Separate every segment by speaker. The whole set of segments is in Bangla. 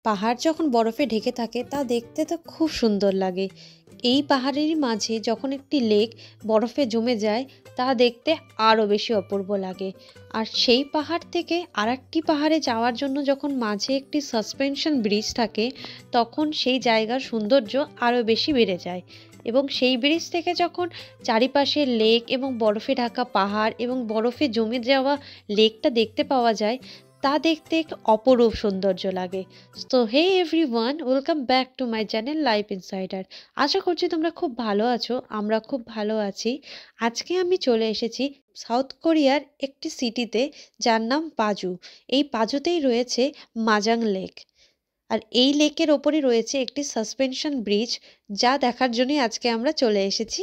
Speaker 1: পাহাড় যখন বরফে ঢেকে থাকে তা দেখতে তো খুব সুন্দর লাগে। এই পাহাড়েরই মাঝে যখন একটি লেক বরফে জমে যায় তা দেখতে আরও বেশি অপূর্ব লাগে। আর সেই পাহাড় থেকে আরেকটি পাহাড়ে যাওয়ার জন্য যখন মাঝে একটি সাসপেনশন ব্রিজ থাকে তখন সেই জায়গার সৌন্দর্য আরও বেশি বেড়ে যায়। এবং সেই ব্রিজ থেকে যখন চারিপাশে লেক এবং বরফে ঢাকা পাহাড় এবং বরফে জমে যাওয়া লেকটা দেখতে পাওয়া যায় তা দেখতে এক অপরূপ সৌন্দর্য লাগে। তো hey everyone, welcome back to my channel life insider. আশা করছি তোমরা খুব ভালো আছো, আমরা খুব ভালো আছি। আজকে আমি চলে এসেছি সাউথ কোরিয়ার একটি সিটিতে যার নাম পাজু। এই পাজুতেই রয়েছে মাজাং লেক। আর এই লেকের ওপরই রয়েছে একটি সাসপেনশন ব্রিজ, যা দেখার জন্যই আজকে আমরা চলে এসেছি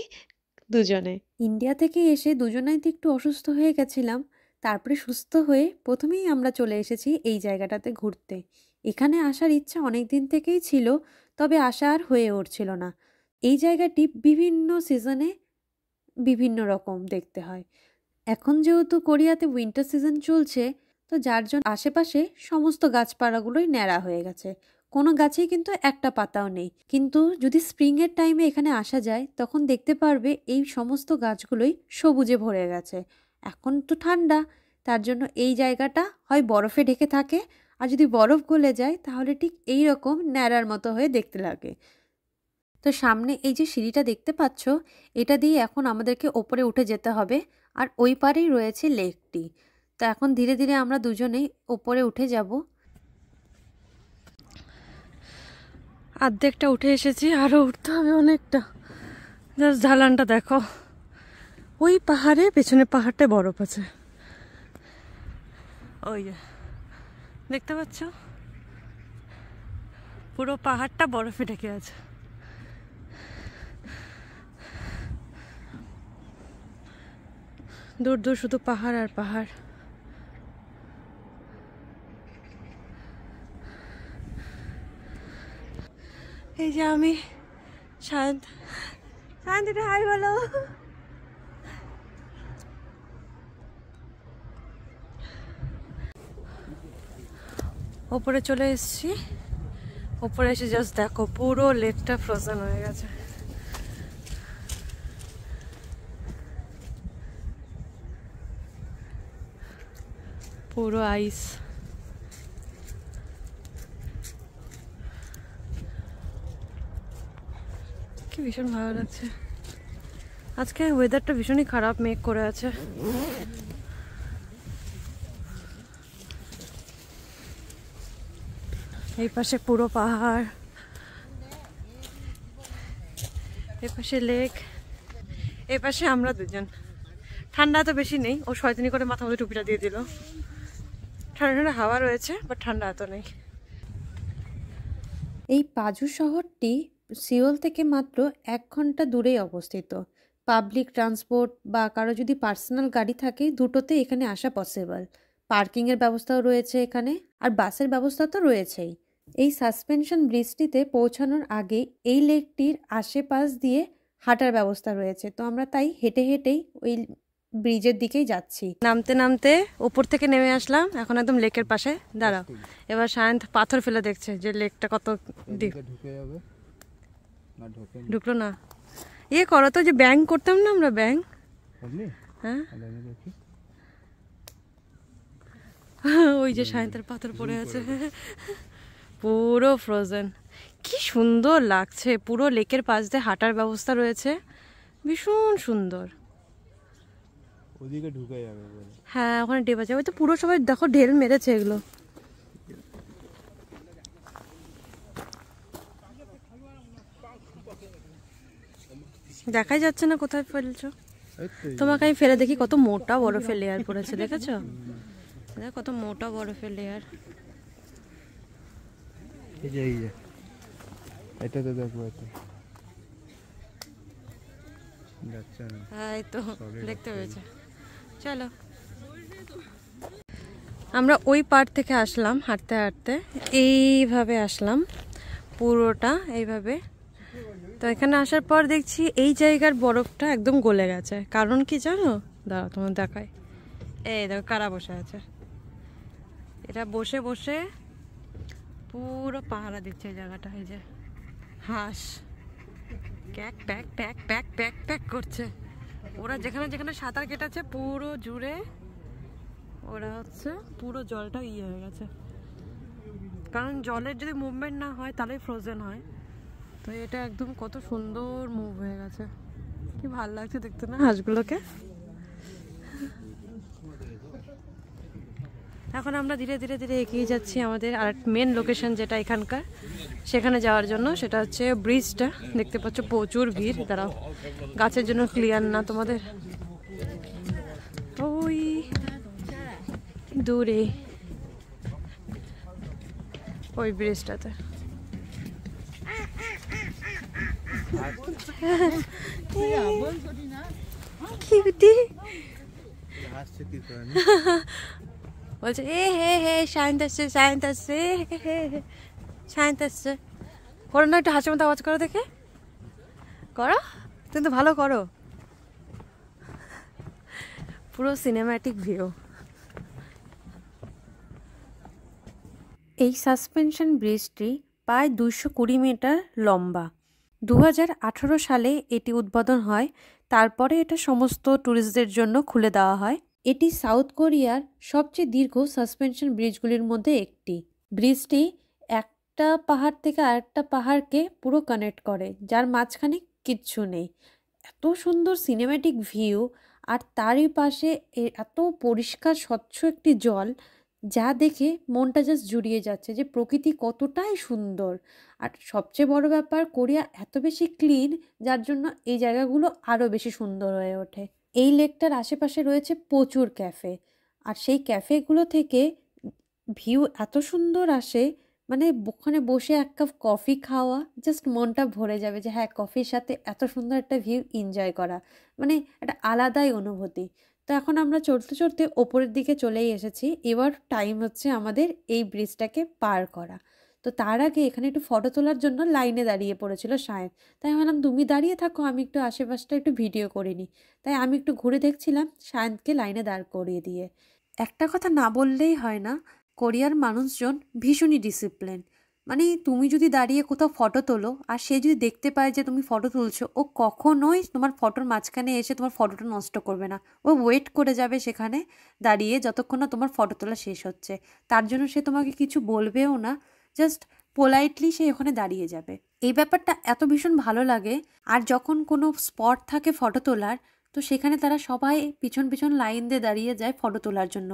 Speaker 1: দুজনে। ইন্ডিয়া থেকে এসে দুজনেই তো একটু অসুস্থ হয়ে গেছিলাম, তারপরে সুস্থ হয়ে প্রথমেই আমরা চলে এসেছি এই জায়গাটাতে ঘুরতে। এখানে আসার ইচ্ছা অনেক দিন থেকেই ছিল, তবে আসা আর হয়ে উঠছিল না। এই জায়গাটি বিভিন্ন সিজনে বিভিন্ন রকম দেখতে হয়। এখন যেহেতু কোরিয়াতে উইন্টার সিজন চলছে, তো যার জন্য আশেপাশে সমস্ত গাছপালাগুলোই ন্যাড়া হয়ে গেছে, কোনো গাছেই কিন্তু একটা পাতাও নেই। কিন্তু যদি স্প্রিংয়ের টাইমে এখানে আসা যায় তখন দেখতে পারবে এই সমস্ত গাছগুলোই সবুজে ভরে গেছে। এখন তো ঠান্ডা, তার জন্য এই জায়গাটা হয় বরফে ঢেকে থাকে, আর যদি বরফ গলে যায় তাহলে ঠিক এই রকম ন্যাড়ার মতো হয়ে দেখতে লাগে। তো সামনে এই যে সিঁড়িটা দেখতে পাচ্ছ, এটা দিয়ে এখন আমাদেরকে ওপরে উঠে যেতে হবে, আর ওই পারেই রয়েছে লেকটি। তো এখন ধীরে ধীরে আমরা দুজনেই ওপরে উঠে যাব। অর্ধেকটা উঠে এসেছি, আরও উঠতে হবে অনেকটা। জাস্ট ঢালানটা দেখো, ওই পাহাড়ে পেছনে পাহাড়টায় বরফ আছে, ওই যে দেখতে পাচ্ছ পুরো পাহাড়টা বরফে ঢেকে আছে। দূর দূর শুধু পাহাড় আর পাহাড়। এই যে আমি শান্ত, শান্তিটা হাই বলো। ওপরে চলে এসেছি। ওপরে এসে জাস্ট দেখো পুরো লেকটা ফ্রোজেন হয়ে গেছে। পুরো আইস। কি ভীষণ ভালো লাগছে। আজকে ওয়েদারটা ভীষণই খারাপ, মেঘ করে আছে। এই পাশে পুরো পাহাড়, এই পাশে লেক, এই পাশে আমরা দুজন। ঠান্ডা তো বেশি নেই, ও শয়তানি করে মাথা মধ্যে টুপিটা দিয়ে দিল। ঠান্ডা ঠান্ডা হাওয়া রয়েছে, বাট ঠান্ডা এত নেই। এই পাজু শহরটি সিওল থেকে মাত্র 1 ঘন্টা দূরেই অবস্থিত। পাবলিক ট্রান্সপোর্ট বা কারো যদি পার্সোনাল গাড়ি থাকে, দুটোতে এখানে আসা পসিবল। পার্কিংয়ের ব্যবস্থাও রয়েছে এখানে, আর বাসের ব্যবস্থা তো রয়েছেই। এই সাসপেনশন ব্রিজটিতে পৌঁছানোর আগে এই লেকটির আশেপাশ দিয়ে হাঁটার ব্যবস্থা রয়েছে, তো আমরা তাই হেঁটে হেঁটেই ওই ব্রিজের দিকেই যাচ্ছি। নামতে নামতে উপর থেকে নেমে আসলাম, এখন একদম লেকের পাশে। দাঁড়াও, এবার সায়ন্ত পাথর ফেলে দেখছে যে লেকটা কত ডিপ। ঢুকলো না, ইয়ে করো তো, যে ব্যাং করতাম না আমরা, ব্যাং। হ্যাঁ ওই যে সায়ন্তের পাথর পড়ে আছে, পুরো ফ্রোজেন। কি সুন্দর লাগছে, পুরো লেকের পাশ দিয়ে হাঁটার ব্যবস্থা রয়েছে, ভীষণ সুন্দর।
Speaker 2: ওদিকে ঢুকে যাবে বলে।
Speaker 1: হ্যাঁ ওখানে ডেবা যাবে তো, পুরো সবাই দেখো ঢেল মেরেছে এগুলো। দেখাই যাচ্ছে না কোথায় ফেলছো। তোমাকে আমি ফেলে দেখি, কত মোটা বরফের লেয়ার পড়েছে, দেখেছো? দেখ কত মোটা বরফের লেয়ার।
Speaker 2: এই যে এটা তো দেখো, এটা যাচ্ছে না।
Speaker 1: এই তো দেখতে পেয়েছে। চলো আমরা ওই পার থেকে আসলাম হাঁটতে হাঁটতে, এইভাবে আসলাম পুরোটা এইভাবে। তো এখানে আসার পর দেখছি এই জায়গার বরফটা একদম গলে গেছে। কারণ কি জানো? দাঁড়াও তোমার দেখায়। এই দেখো কারা বসে আছে। এটা বসে বসে
Speaker 3: পুরো পাহারা দিচ্ছে এই জায়গাটা। এই যে হাঁস ক্যাক প্যাক প্যাক প্যাক প্যাক প্যাক করছে। ওরা যেখানে যেখানে সাঁতার কেটেছে পুরো জুড়ে ওরা হচ্ছে পুরো জলটা হয়ে গেছে, কারণ জলের যদি মুভমেন্ট না হয় তাহলে ফ্রোজেন হয়। তো এটা একদম কত সুন্দর মুভ হয়ে গেছে, কি ভালো লাগছে দেখতে না হাঁসগুলোকে। এখন আমরা ধীরে ধীরে ধীরে এগিয়ে যাচ্ছি আমাদের আর মেন লোকেশন যেটা এখানকার, সেখানে যাওয়ার জন্য। সেটা হচ্ছে ব্রিজটা, দেখতে পাচ্ছ প্রচুর ভিড়। দাঁড়াও, গাছের জন্য ক্লিয়ার না তোমাদের, ওই দূরে ওই ব্রিজটাতে। বলছে এ হে হে শান্ত আসছে শান্ত আসছে শান্ত আসছে। করো না একটু হাসির মতো আওয়াজ করো, দেখে করো, তুমি তো ভালো করো। পুরো সিনেম্যাটিক ভিউ।
Speaker 1: এই সাসপেনশন ব্রিজটি প্রায় 220 মিটার লম্বা। 2018 সালে এটি উদ্বোধন হয়, তারপরে এটা সমস্ত ট্যুরিস্টদের জন্য খুলে দেওয়া হয়। এটি সাউথ কোরিয়ার সবচেয়ে দীর্ঘ সাসপেনশন ব্রিজগুলির মধ্যে একটি। ব্রিজটি একটা পাহাড় থেকে আরেকটা পাহাড়কে পুরো কানেক্ট করে, যার মাঝখানে কিচ্ছু নেই। এত সুন্দর সিনেম্যাটিক ভিউ, আর তারই পাশে এত পরিষ্কার স্বচ্ছ একটি জল, যা দেখে মনটা জাস্ট জুড়িয়ে যাচ্ছে যে প্রকৃতি কতটাই সুন্দর। আর সবচেয়ে বড় ব্যাপার, কোরিয়া এত বেশি ক্লিন, যার জন্য এই জায়গাগুলো আরও বেশি সুন্দর হয়ে ওঠে। এই লেকটার আশেপাশে রয়েছে প্রচুর ক্যাফে, আর সেই ক্যাফেগুলো থেকে ভিউ এত সুন্দর আসে, মানে ওখানে বসে এক কাপ কফি খাওয়া, জাস্ট মনটা ভরে যাবে যে হ্যাঁ, কফির সাথে এত সুন্দর একটা ভিউ এনজয় করা, মানে একটা আলাদাই অনুভূতি। তো এখন আমরা চড়তে চড়তে ওপরের দিকে চলেই এসেছি। এবার টাইম হচ্ছে আমাদের এই ব্রিজটাকে পার করা। তো তার আগে এখানে একটু ফটো তোলার জন্য লাইনে দাঁড়িয়ে পড়েছিল সায়ন। তাই আমি বললাম তুমি দাঁড়িয়ে থাকো, আমি একটু আশেপাশটা একটু ভিডিও করে নিই। তাই আমি একটু ঘুরে দেখছিলাম সায়নকে লাইনে দাঁড় করিয়ে দিয়ে। একটা কথা না বললেই হয় না, কোরিয়ার মানুষজন ভীষণই ডিসিপ্লিন। মানে তুমি যদি দাঁড়িয়ে কোথাও ফটো তোলো আর সে যদি দেখতে পায় যে তুমি ফটো তুলছো, ও কখনোই তোমার ফটোর মাঝখানে এসে তোমার ফটোটা নষ্ট করবে না। ও ওয়েট করে যাবে সেখানে দাঁড়িয়ে যতক্ষণ না তোমার ফটো তোলা শেষ হচ্ছে। তার জন্য সে তোমাকে কিছু বলবেও না, জাস্ট পোলাইটলি সে ওখানে দাঁড়িয়ে যাবে। এই ব্যাপারটা এত ভীষণ ভালো লাগে। আর যখন কোনো স্পট থাকে ফটো তোলার, তো সেখানে তারা সবাই পিছন পিছন লাইন দিয়ে দাঁড়িয়ে যায় ফটো তোলার জন্য।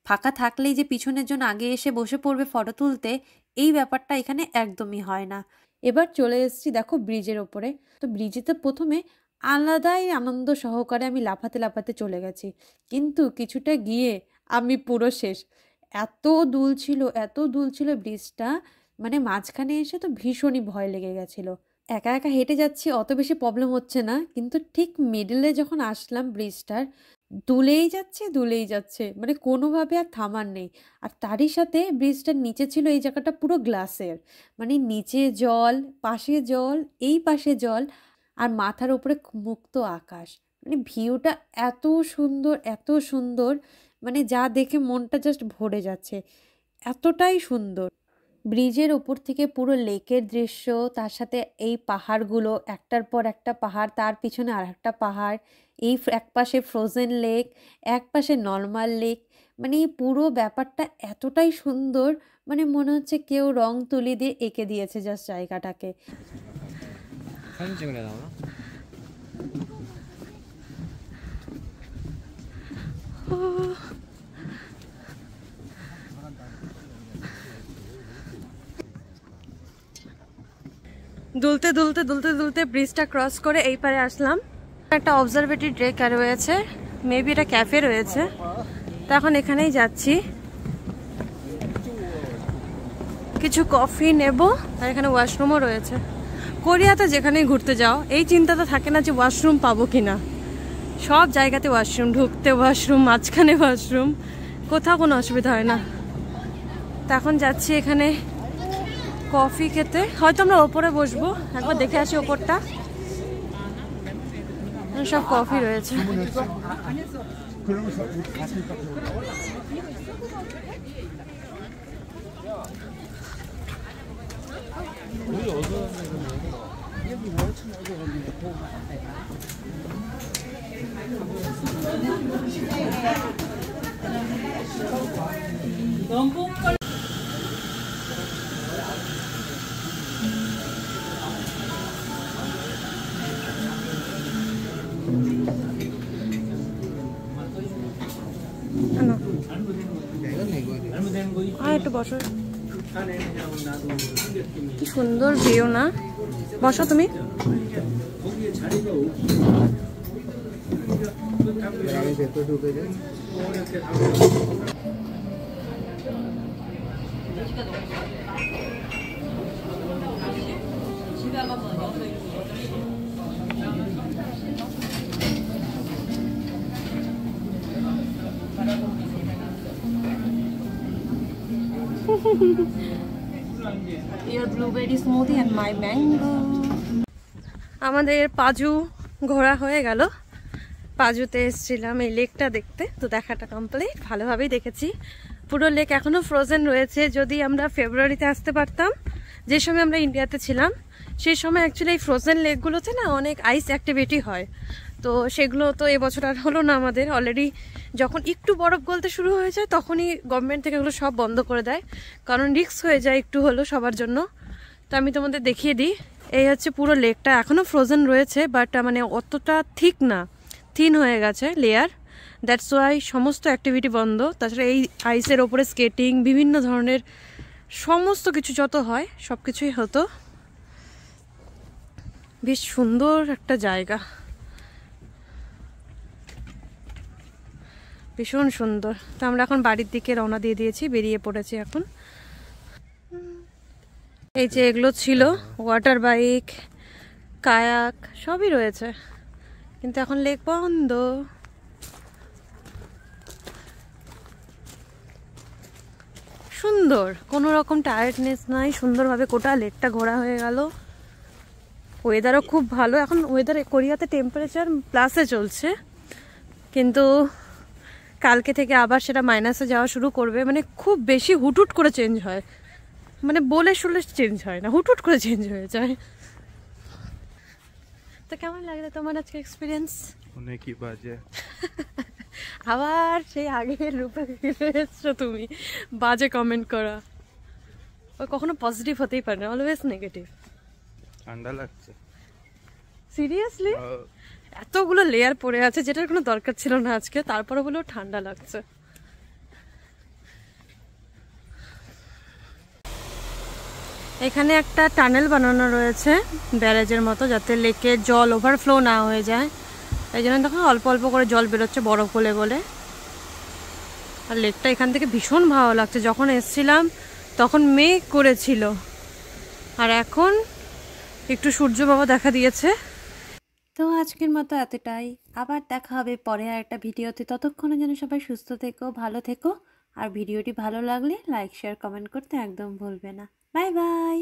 Speaker 1: ফাঁকা থাকলেই যে পিছনের জন আগে এসে বসে পড়বে ফটো তুলতে, এই ব্যাপারটা এখানে একদমই হয় না। এবার চলে এসেছি দেখো ব্রিজের ওপরে। তো ব্রিজেতে প্রথমে আলাদাই আনন্দ সহকারে আমি লাফাতে লাফাতে চলে গেছি, কিন্তু কিছুটা গিয়ে আমি পুরো শেষ। এত দুল ছিল ব্রিজটা, মানে মাঝখানে এসে তো ভীষণই ভয় লেগে গেছিলো। একা একা হেঁটে যাচ্ছি, অত বেশি প্রবলেম হচ্ছে না, কিন্তু ঠিক মিডলে যখন আসলাম ব্রিজটার, দুলেই যাচ্ছে, মানে কোনোভাবে আর থামার নেই। আর তারই সাথে ব্রিজটার নিচে ছিল এই জায়গাটা পুরো গ্লাসের, মানে নিচে জল, পাশে জল, এই পাশে জল, আর মাথার উপরে মুক্ত আকাশ। মানে ভিউটা এত সুন্দর, মানে যা দেখে মনটা জাস্ট ভরে যাচ্ছে, এতটাই সুন্দর। ব্রিজের ওপর থেকে পুরো লেকের দৃশ্য, তার সাথে এই পাহাড়গুলো, একটার পর একটা পাহাড়, তার পিছনে আর একটা পাহাড়, এই এক পাশে ফ্রোজেন লেক, এক পাশে নর্মাল লেক, মানে এই পুরো ব্যাপারটা এতটাই সুন্দর, মানে মনে হচ্ছে কেউ রং তুলি দিয়ে এঁকে দিয়েছে জাস্ট জায়গাটাকে।
Speaker 3: দুলতে ব্রিজটা ক্রস করে এই পারে আসলাম। একটা অবজারভেটরি ডেক রয়েছে, মেবি এটা ক্যাফে রয়েছে। তো এখন এখানেই যাচ্ছি, কিছু কফি নেব, আর এখানে ওয়াশরুমও রয়েছে। কোরিয়াতে যেখানেই ঘুরতে যাও এই চিন্তা তো থাকে না যে ওয়াশরুম পাবো কিনা, সব জায়গাতে ওয়াশরুম, ঢুকতে ওয়াশরুম, মাঝখানে ওয়াশরুম, কোথাও কোনো অসুবিধা হয় না। তো এখন যাচ্ছি এখানে কফি খেতে, হয়তো আমরা ওপরে বসবো, একবার দেখে আসি ওপরটা, সব কফি রয়েছে। একটু বসো, কি সুন্দর ভিউ না? বসো তুমি। Your blueberry smoothie and my mango. আমাদের পাজু ঘোরা হয়ে গেল। পাজুতে এসেছিলাম এই লেকটা দেখতে, তো দেখাটা কমপ্লিট, ভালোভাবেই দেখেছি। পুরো লেক এখনো ফ্রোজেন রয়েছে। যদি আমরা ফেব্রুয়ারিতে আসতে পারতাম, যে সময় আমরা ইন্ডিয়াতে ছিলাম, সেই সময় অ্যাকচুয়ালি এই ফ্রোজেন লেকগুলোতে না অনেক আইস অ্যাক্টিভিটি হয়। তো সেগুলো তো এবছর আর হলো না আমাদের। অলরেডি যখন একটু বরফ গলতে শুরু হয়ে যায় তখনই গভর্নমেন্ট থেকে এগুলো সব বন্ধ করে দেয়, কারণ রিস্ক হয়ে যায় একটু হলো সবার জন্য। তো আমি তোমাদের দেখিয়ে দিই, এই হচ্ছে পুরো লেকটা। এখনও ফ্রোজেন রয়েছে, বাট মানে অতটা থিক না, থিন হয়ে গেছে লেয়ার। দ্যাটস ওয়াই সমস্ত অ্যাক্টিভিটি বন্ধ। তাছাড়া এই আইসের ওপরে স্কেটিং, বিভিন্ন ধরনের সমস্ত কিছু যত হয় সব কিছুই হতো। বেশ সুন্দর একটা জায়গা, ভীষণ সুন্দর। তো আমরা এখন বাড়ির দিকে রওনা দিয়ে দিয়েছি, বেরিয়ে পড়েছি এখন। এই যে এগুলো ছিল ওয়াটার বাইক, কায়াক সবই রয়েছে, কিন্তু এখন লেক বন্ধ। সুন্দর, কোনো রকম টায়ার্ডনেস নাই, সুন্দরভাবে গোটা লেকটা ঘোরা হয়ে গেল। ওয়েদারও খুব ভালো এখন। ওয়েদার কোরিয়াতে টেম্পারেচার প্লাসে চলছে, কিন্তু কালকে থেকে আবার সেটা মাইনাসে যাওয়া শুরু করবে। মানে খুব বেশি হুটহুট করে চেঞ্জ হয়, মানে বলে শুলে চেঞ্জ হয় না, হুটহুট করে চেঞ্জ হয়ে যায়। তো কেমন লাগলো তোমার আজকে এক্সপিরিয়েন্স?
Speaker 2: অনেকই বাজে।
Speaker 3: আবার সেই আগের রূপে ফিরে এসছো তুমি, বাজে কমেন্ট করা। ও কখনো পজিটিভ হতেই পারে না, অলওয়েজ নেগেটিভ।
Speaker 2: ঠান্ডা লাগছে
Speaker 3: সিরিয়াসলি? এতগুলো লেয়ার পড়ে আছে যেটার কোনো দরকার ছিল না আজকে, তারপরে বলেও ঠান্ডা লাগছে। এখানে একটা টানেল বানানো রয়েছে ব্যারেজের মতো, যাতে লেকে জল ওভারফ্লো না হয়ে যায়। এই জন্য তখন অল্প অল্প করে জল বেরোচ্ছে বরফ গলে গলে। আর লেকটা এখান থেকে ভীষণ ভালো লাগছে। যখন এসছিলাম তখন মেঘ করেছিল, আর এখন একটু সূর্য বাবা দেখা দিয়েছে।
Speaker 1: তো আজকের মতো এতটাই, আবার দেখা হবে পরে আর একটা ভিডিওতে। ততক্ষণে যেন সবাই সুস্থ থেকো, ভালো থেকো। আর ভিডিওটি ভালো লাগলে লাইক, শেয়ার, কমেন্ট করতে একদম ভুলবে না। Bye bye.